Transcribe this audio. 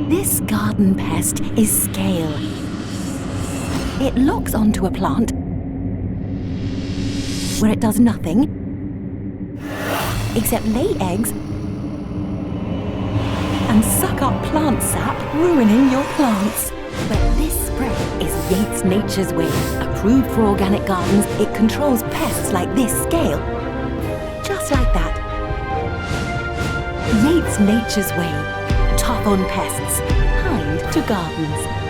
This garden pest is scale. It locks onto a plant where it does nothing except lay eggs and suck up plant sap, ruining your plants. But this spray is Yates Nature's Way. Approved for organic gardens, it controls pests like this scale. Just like that. Yates Nature's Way. Tough on pests, kind to gardens.